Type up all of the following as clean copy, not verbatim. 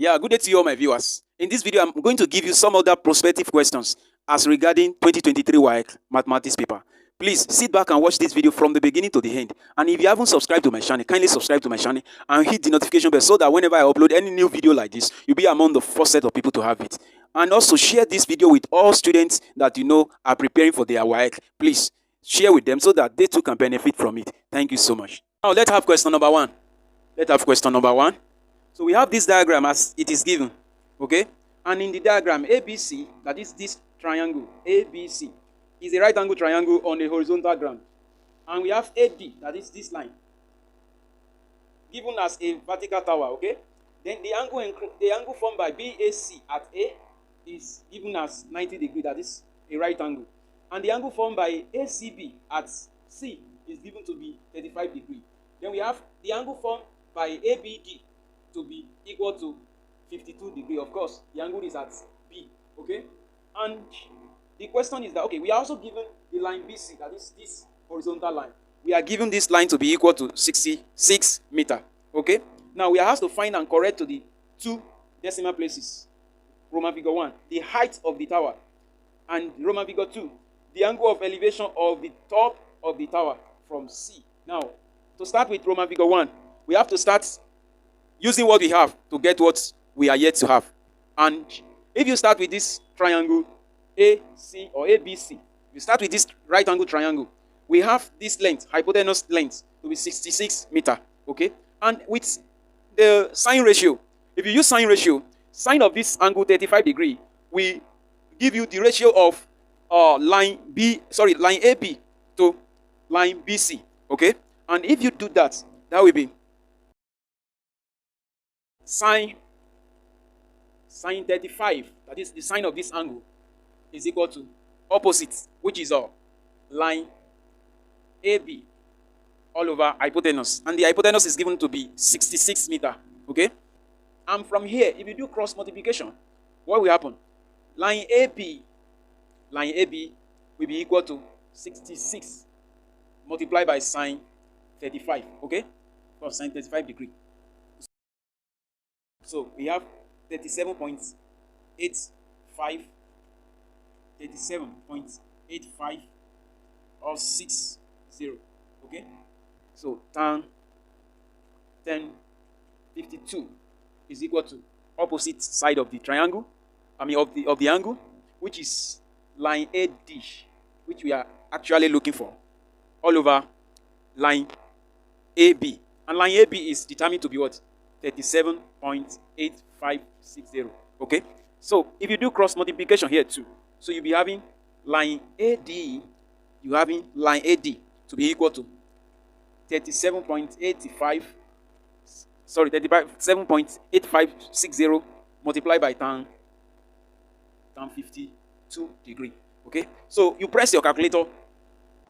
Yeah, good day to you all my viewers. In this video, I'm going to give you some other prospective questions as regarding 2023 WAEC mathematics paper. Please sit back and watch this video from the beginning to the end. And if you haven't subscribed to my channel, kindly subscribe to my channel and hit the notification bell so that whenever I upload any new video like this, you'll be among the first set of people to have it. And also share this video with all students that you know are preparing for their WAEC. Please share with them so that they too can benefit from it. Thank you so much. Now let's have question number one. So we have this diagram as it is given, okay? And in the diagram, ABC, that is this triangle, ABC, is a right angle triangle on a horizontal ground. And we have AD, that is this line, given as a vertical tower, okay? Then the angle formed by BAC at A is given as 90 degrees, that is a right angle. And the angle formed by ACB at C is given to be 35 degrees. Then we have the angle formed by ABD to be equal to 52 degrees. Of course, the angle is at B, okay? And the question is that, okay, we are also given the line BC, that is this horizontal line. We are given this line to be equal to 66 meters, okay? Now, we are asked to find and correct to the two decimal places. Roman figure 1, the height of the tower. And Roman figure 2, the angle of elevation of the top of the tower from C. Now, to start with Roman figure 1, we have to start using what we have to get what we are yet to have. And if you start with this triangle AC or ABC, you start with this right angle triangle, we have this length, hypotenuse length, to be 66 meters, okay? And with the sine ratio, if you use sine ratio, sine of this angle 35 degrees, we give you the ratio of line AB to line BC, okay? And if you do that, that will be sine 35, that is the sine of this angle, is equal to opposite, which is line AB all over hypotenuse. And the hypotenuse is given to be 66 meters, okay? And from here, if you do cross multiplication, what will happen? Line AB will be equal to 66 multiplied by sine 35, okay? For sine 35 degrees. So we have 37.85 or 60, okay? So tan 1052 is equal to opposite side of the triangle, of the angle, which is line AD, which we are actually looking for, all over line AB. And line AB is determined to be what? 37.8560, okay? So if you do cross multiplication here too, so you'll be having line AD, to be equal to 37.8560 multiplied by tan 52 degrees, okay? So you press your calculator,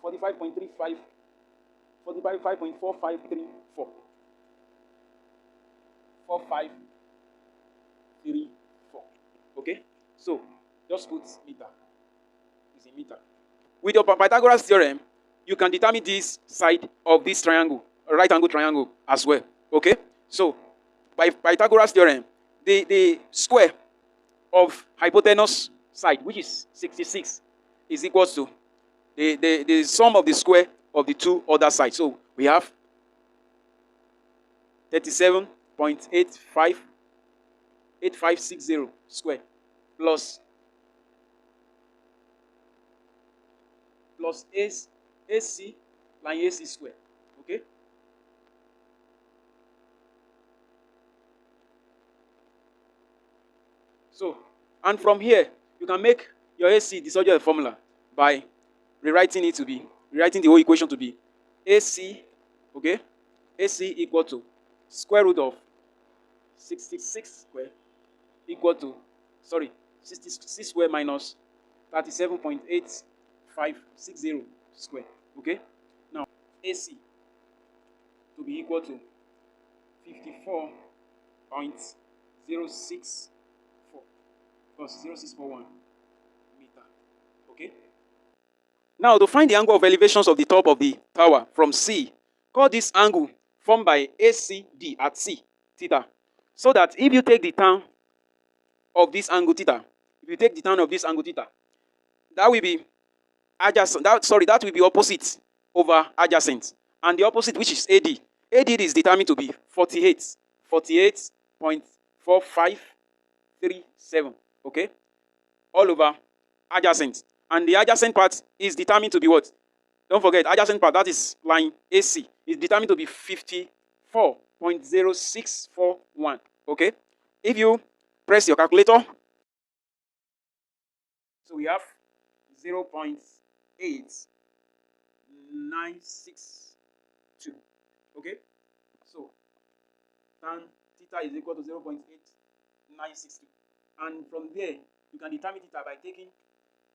45.4534. 4534, okay? So just put meter. It's a meter. With your Pythagoras theorem, you can determine this side of this triangle, a right angle triangle as well, okay? So by Pythagoras theorem, the square of hypotenuse side, which is 66, is equal to the sum of the square of the two other sides. So we have 37.8560 square plus AC line AC square, okay? So, and from here, you can make your AC the surgery formula by rewriting the whole equation to be AC, okay? AC equal to square root of 66 square equal to, 66 square minus 37.8560 square, okay? Now, AC to be equal to 54.064 plus 0641 meter, okay? Now, to find the angle of elevations of the top of the tower from C, call this angle formed by ACD at C, theta, So that if you take the tan of this angle theta, if you take the tan of this angle theta, that will be adjacent. That will be opposite over adjacent. And the opposite, which is AD. AD is determined to be 48.4537. Okay? All over adjacent. And the adjacent part is determined to be what? Don't forget, adjacent part, that is line AC, is determined to be 54.0641. Okay? If you press your calculator, so we have 0.8962. Okay? So tan theta is equal to 0.8962. And from there, you can determine theta by taking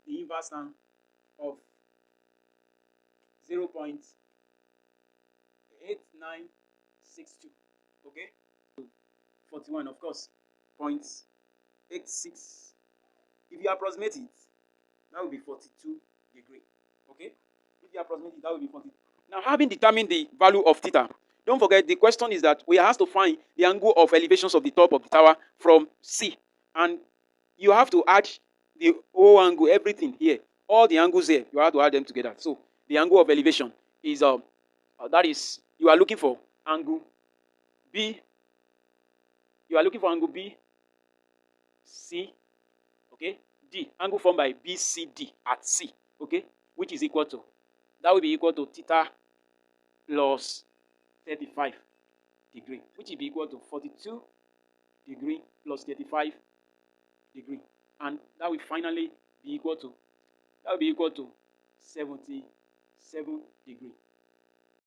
the inverse tan of 0.8962. Okay? 41, of course, 0.86. If you approximate it, that will be 42 degree. Okay? If you approximate it, that will be 42. Now, having determined the value of theta, don't forget the question is that we have to find the angle of elevations of the top of the tower from C. And you have to add the whole angle, everything here. All the angles here, you have to add them together. So, the angle of elevation is, that is, you are looking for angle B. You are looking for angle B, C, okay, D, angle formed by BCD at C, okay, which is equal to, that will be equal to theta plus 35 degree, which will be equal to 42 degree plus 35 degree, and that will finally be equal to, 77 degree.